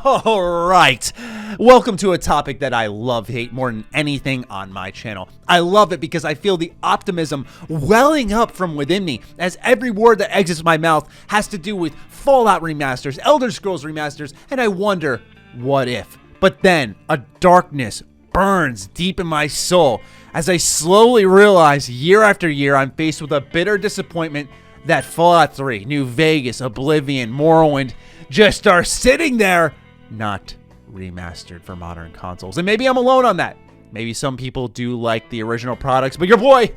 Alright, welcome to a topic that I love-hate more than anything on my channel. I love it because I feel the optimism welling up from within me as every word that exits my mouth has to do with Fallout remasters, Elder Scrolls remasters, and I wonder, what if? But then, a darkness burns deep in my soul as I slowly realize year after year I'm faced with a bitter disappointment that Fallout 3, New Vegas, Oblivion, Morrowind just are sitting there, not remastered for modern consoles. And maybe I'm alone on that. Maybe some people do like the original products, but your boy,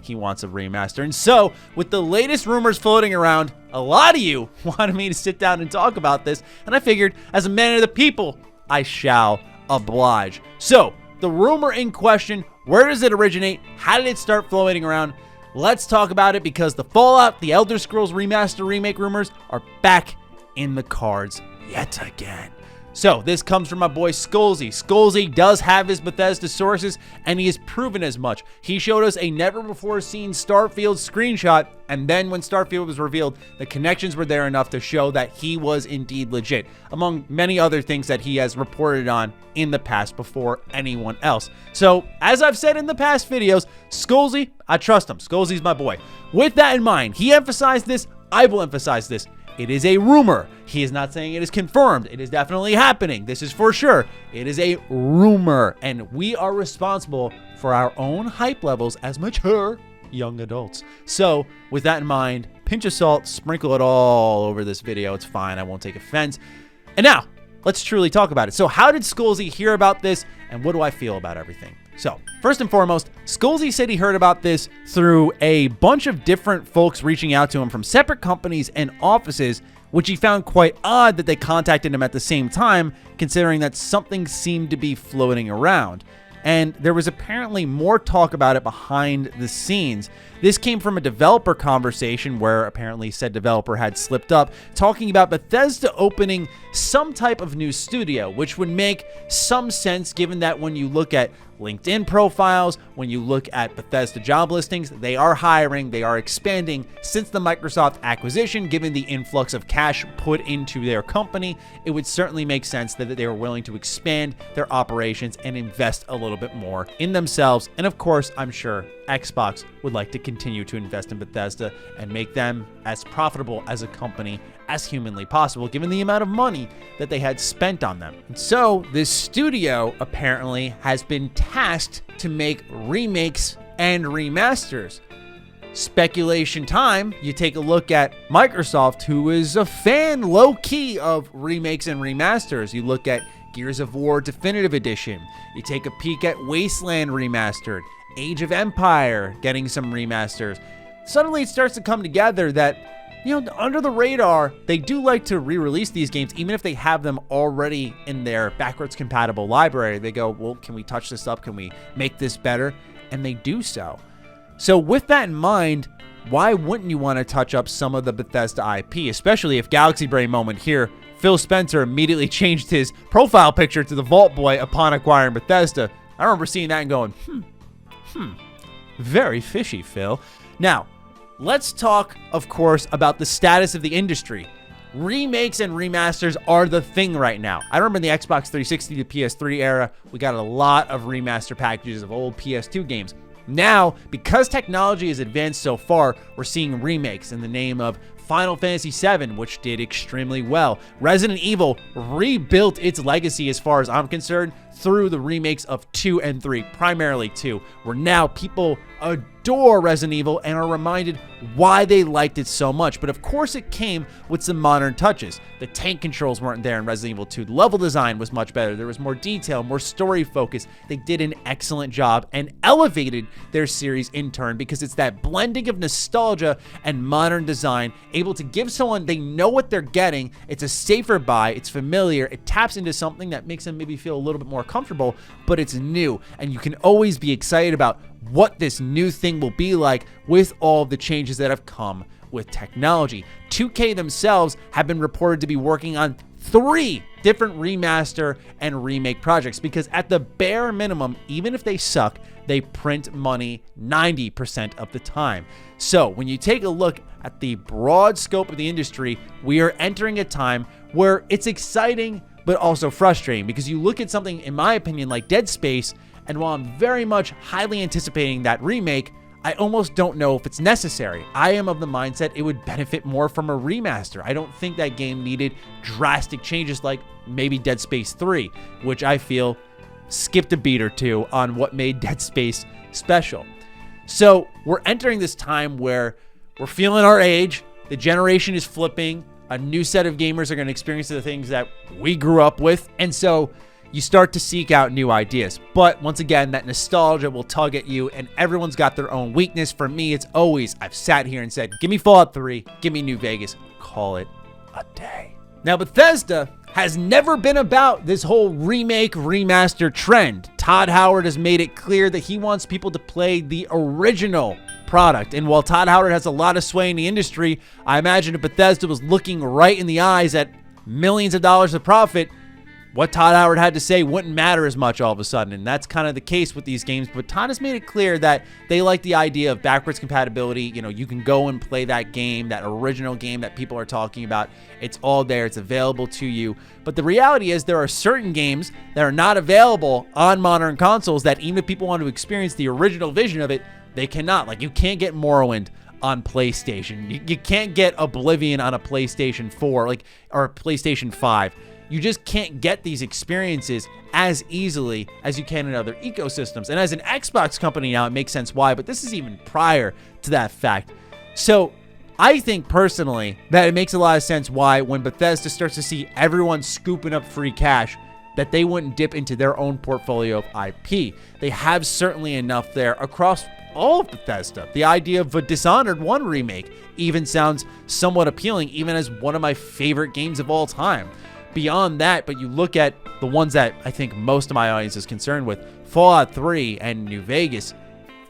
he wants a remaster. And so, with the latest rumors floating around, a lot of you wanted me to sit down and talk about this, and I figured, as a man of the people, I shall oblige. So, the rumor in question, where does it originate? How did it start floating around? Let's talk about it because the Fallout, the Elder Scrolls Remaster remake rumors are back in the cards yet again. So this comes from my boy Skolzy. Skolzy does have his Bethesda sources and he has proven as much. He showed us a never before seen Starfield screenshot, and then when Starfield was revealed, the connections were there enough to show that he was indeed legit, among many other things that he has reported on in the past before anyone else. So as I've said in the past videos, Skolzy, I trust him. Skolzy's my boy. With that in mind, he emphasized this, I will emphasize this. It is a rumor. He is not saying it is confirmed. It is definitely happening. This is for sure. It is a rumor, and we are responsible for our own hype levels as mature young adults. So, with that in mind, pinch of salt, sprinkle it all over this video. It's fine. I won't take offense. And now, let's truly talk about it. So, how did Skolzy hear about this, and what do I feel about everything? So, first and foremost, Skolzy said he heard about this through a bunch of different folks reaching out to him from separate companies and offices, which he found quite odd that they contacted him at the same time, considering that something seemed to be floating around. And there was apparently more talk about it behind the scenes. This came from a developer conversation where apparently said developer had slipped up, talking about Bethesda opening some type of new studio, which would make some sense given that when you look at LinkedIn profiles, when you look at Bethesda job listings, they are hiring, they are expanding. Since the Microsoft acquisition, given the influx of cash put into their company, it would certainly make sense that they were willing to expand their operations and invest a little bit more in themselves. And of course, I'm sure Xbox would like to continue to invest in Bethesda and make them as profitable as a company as humanly possible, given the amount of money that they had spent on them. And so this studio apparently has been tasked to make remakes and remasters. Speculation time, you take a look at Microsoft, who is a fan low-key of remakes and remasters. You look at Gears of War Definitive Edition. You take a peek at Wasteland Remastered, Age of Empire getting some remasters. Suddenly it starts to come together that, you know, under the radar, they do like to re-release these games, even if they have them already in their backwards compatible library. They go, well, can we touch this up? Can we make this better? And they do so. So with that in mind, why wouldn't you want to touch up some of the Bethesda IP, especially if Galaxy Brain moment here, Phil Spencer immediately changed his profile picture to the Vault Boy upon acquiring Bethesda. I remember seeing that and going, very fishy, Phil. Now, let's talk, of course, about the status of the industry. Remakes and remasters are the thing right now. I remember in the Xbox 360 to PS3 era, we got a lot of remaster packages of old PS2 games. Now, because technology has advanced so far, we're seeing remakes in the name of Final Fantasy VII, which did extremely well. Resident Evil rebuilt its legacy, as far as I'm concerned, through the remakes of 2 and 3, primarily 2, where now people adore Resident Evil and are reminded why they liked it so much. But of course it came with some modern touches. The tank controls weren't there in Resident Evil 2. The level design was much better. There was more detail, more story focus. They did an excellent job and elevated their series in turn because it's that blending of nostalgia and modern design, able to give someone, they know what they're getting. It's a safer buy. It's familiar. It taps into something that makes them maybe feel a little bit more comfortable, but it's new. And you can always be excited about what this new thing will be like with all of the changes that have come with technology. 2K themselves have been reported to be working on 3 different remaster and remake projects because at the bare minimum, even if they suck, they print money 90% of the time. So when you take a look at the broad scope of the industry, we are entering a time where it's exciting, but also frustrating, because you look at something, in my opinion, like Dead Space, and while I'm very much highly anticipating that remake, I almost don't know if it's necessary. I am of the mindset it would benefit more from a remaster. I don't think that game needed drastic changes like maybe Dead Space 3, which I feel skipped a beat or two on what made Dead Space special. So we're entering this time where we're feeling our age, the generation is flipping, a new set of gamers are going to experience the things that we grew up with, and so you start to seek out new ideas. But once again, that nostalgia will tug at you, and everyone's got their own weakness. For me, it's always, I've sat here and said, give me Fallout 3, give me New Vegas, call it a day. Now, Bethesda has never been about this whole remake, remaster trend. Todd Howard has made it clear that he wants people to play the original product. And while Todd Howard has a lot of sway in the industry, I imagine if Bethesda was looking right in the eyes at millions of dollars of profit, what Todd Howard had to say wouldn't matter as much all of a sudden, and that's kind of the case with these games. But Todd has made it clear that they like the idea of backwards compatibility. You know, you can go and play that game, that original game that people are talking about. It's all there. It's available to you. But the reality is there are certain games that are not available on modern consoles that even if people want to experience the original vision of it, they cannot. Like, you can't get Morrowind on PlayStation. You can't get Oblivion on a PlayStation 4, or a PlayStation 5. You just can't get these experiences as easily as you can in other ecosystems. And as an Xbox company now, it makes sense why, but this is even prior to that fact. So I think personally that it makes a lot of sense why when Bethesda starts to see everyone scooping up free cash, that they wouldn't dip into their own portfolio of IP. They have certainly enough there across all of Bethesda. The idea of a Dishonored 1 remake even sounds somewhat appealing, even as one of my favorite games of all time. Beyond that, but you look at the ones that I think most of my audience is concerned with, Fallout 3 and New Vegas,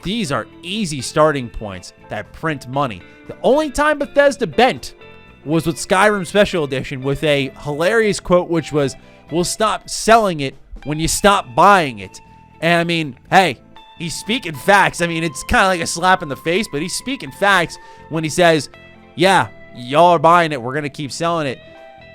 these are easy starting points that print money. The only time Bethesda bent was with Skyrim Special Edition with a hilarious quote, which was, "We'll stop selling it when you stop buying it." And I mean, hey, he's speaking facts. I mean, it's kind of like a slap in the face, but he's speaking facts when he says, yeah, y'all are buying it, we're going to keep selling it.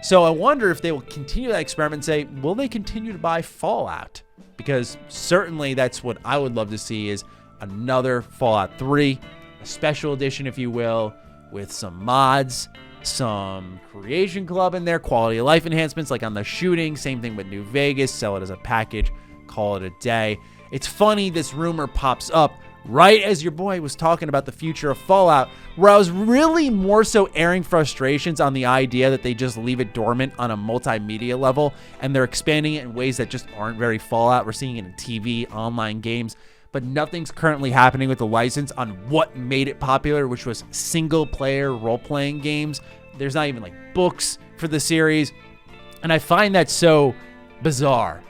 So I wonder if they will continue that experiment and say, will they continue to buy Fallout? Because certainly that's what I would love to see, is another Fallout 3, a special edition, if you will, with some mods, some Creation Club in there, quality of life enhancements like on the shooting. Same thing with New Vegas. Sell it as a package, call it a day. It's funny this rumor pops up right as your boy was talking about the future of Fallout, where I was really more so airing frustrations on the idea that they just leave it dormant on a multimedia level, and they're expanding it in ways that just aren't very Fallout. We're seeing it in TV, online games, but nothing's currently happening with the license on what made it popular, which was single-player role-playing games. There's not even, books for the series, and I find that so bizarre.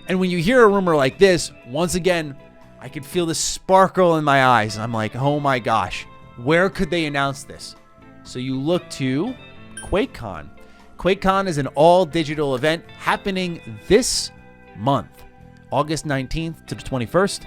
And when you hear a rumor like this, once again, I could feel the sparkle in my eyes. I'm like, oh my gosh, where could they announce this? So you look to Quakecon. Quakecon is an all-digital event happening this month, August 19th to the 21st.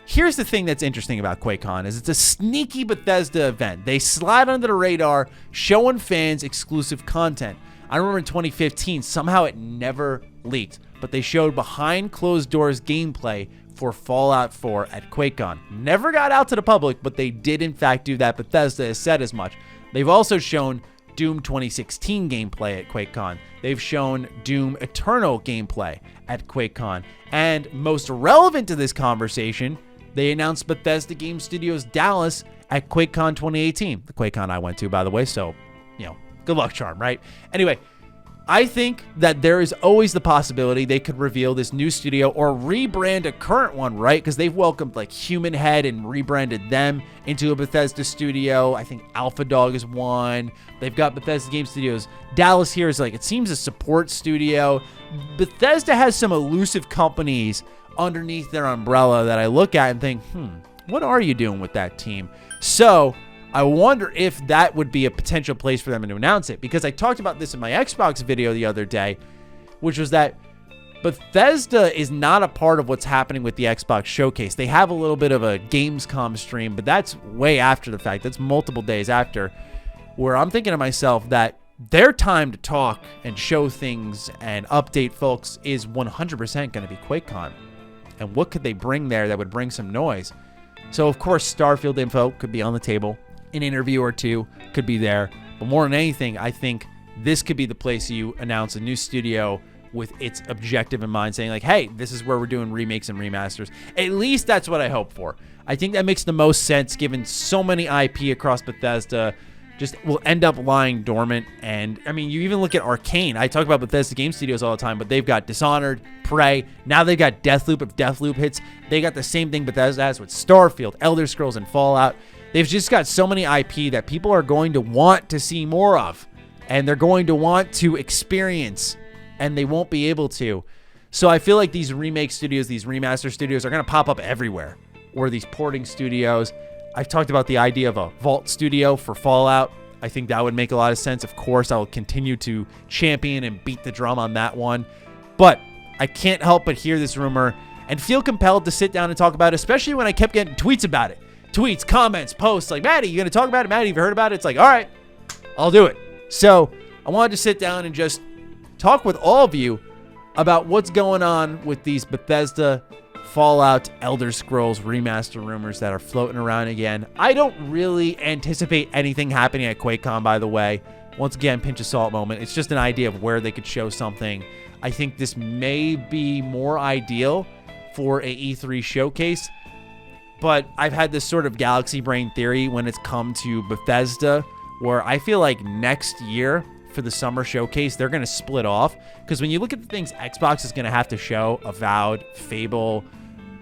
Here's the thing that's interesting about Quakecon is it's a sneaky Bethesda event. They slide under the radar, showing fans exclusive content. I remember in 2015, somehow it never leaked, but they showed behind closed doors gameplay for Fallout 4 at Quakecon. Never got out to the public, but they did in fact do that. Bethesda has said as much. They've also shown Doom 2016 gameplay at Quakecon. They've shown Doom Eternal gameplay at Quakecon. And most relevant to this conversation, they announced Bethesda Game Studios Dallas at Quakecon 2018. The Quakecon I went to, by the way, so, good luck charm, right? Anyway, I think that there is always the possibility they could reveal this new studio or rebrand a current one, right? Because they've welcomed Human Head and rebranded them into a Bethesda studio. I think Alpha Dog is one. They've got Bethesda Game Studios. Dallas here is it seems a support studio. Bethesda has some elusive companies underneath their umbrella that I look at and think, what are you doing with that team? So I wonder if that would be a potential place for them to announce it, because I talked about this in my Xbox video the other day, which was that Bethesda is not a part of what's happening with the Xbox Showcase. They have a little bit of a Gamescom stream, but that's way after the fact. That's multiple days after, where I'm thinking to myself that their time to talk and show things and update folks is 100% going to be Quakecon. And what could they bring there that would bring some noise? So, of course, Starfield info could be on the table. An interview or two could be there. But more than anything, I think this could be the place you announce a new studio with its objective in mind, saying like, hey, this is where we're doing remakes and remasters. At least that's what I hope for. I think that makes the most sense given so many IP across Bethesda just will end up lying dormant. And I mean, you even look at Arcane. I talk about Bethesda Game Studios all the time, but they've got Dishonored, Prey. Now they've got Deathloop. If Deathloop hits, they got the same thing Bethesda has with Starfield, Elder Scrolls, and Fallout. They've just got so many IP that people are going to want to see more of, and they're going to want to experience, and they won't be able to. So I feel like these remake studios, these remaster studios are going to pop up everywhere, or these porting studios. I've talked about the idea of a Vault studio for Fallout. I think that would make a lot of sense. Of course, I will continue to champion and beat the drum on that one. But I can't help but hear this rumor and feel compelled to sit down and talk about it, especially when I kept getting tweets about it. Tweets, comments, posts, like, Matty, you going to talk about it? Matty, have you heard about it? It's like, all right, I'll do it. So I wanted to sit down and just talk with all of you about what's going on with these Bethesda, Fallout, Elder Scrolls remaster rumors that are floating around again. I don't really anticipate anything happening at Quakecon, by the way. Once again, pinch of salt moment. It's just an idea of where they could show something. I think this may be more ideal for a E3 showcase, but I've had this sort of galaxy brain theory when it's come to Bethesda, where I feel like next year for the summer showcase, they're going to split off. Because when you look at the things Xbox is going to have to show, Avowed, Fable,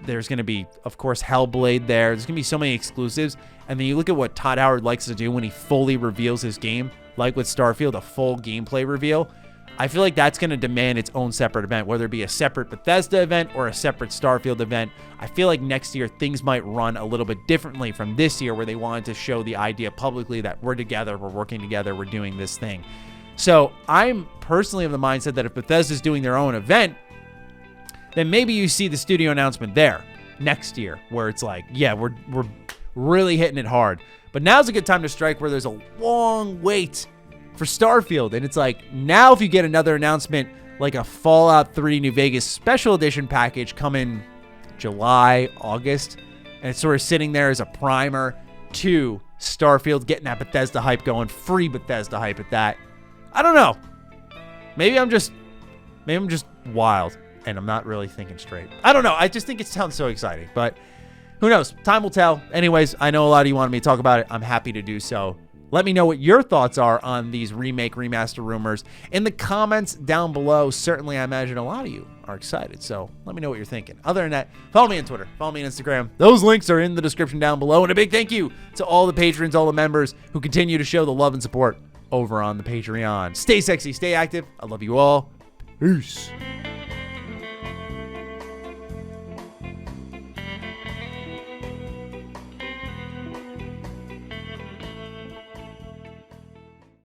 there's going to be, of course, Hellblade there. There's going to be so many exclusives. And then you look at what Todd Howard likes to do when he fully reveals his game, like with Starfield, a full gameplay reveal. I feel like that's going to demand its own separate event, whether it be a separate Bethesda event or a separate Starfield event. I feel like next year things might run a little bit differently from this year, where they wanted to show the idea publicly that we're together, we're working together, we're doing this thing. So I'm personally of the mindset that if Bethesda's doing their own event, then maybe you see the studio announcement there next year, where it's like, yeah, we're really hitting it hard. But now's a good time to strike, where there's a long wait for Starfield. And it's like, now if you get another announcement like a Fallout 3 New Vegas special edition package coming July, August, and it's sort of sitting there as a primer to Starfield, getting that Bethesda hype going, free Bethesda hype at that. I don't know. Maybe I'm just wild and I'm not really thinking straight. I don't know. I just think it sounds so exciting, but who knows? Time will tell. Anyways, I know a lot of you wanted me to talk about it. I'm happy to do so. Let me know what your thoughts are on these remake, remaster rumors in the comments down below. Certainly, I imagine a lot of you are excited, so let me know what you're thinking. Other than that, follow me on Twitter, follow me on Instagram. Those links are in the description down below. And a big thank you to all the patrons, all the members who continue to show the love and support over on the Patreon. Stay sexy, stay active. I love you all. Peace.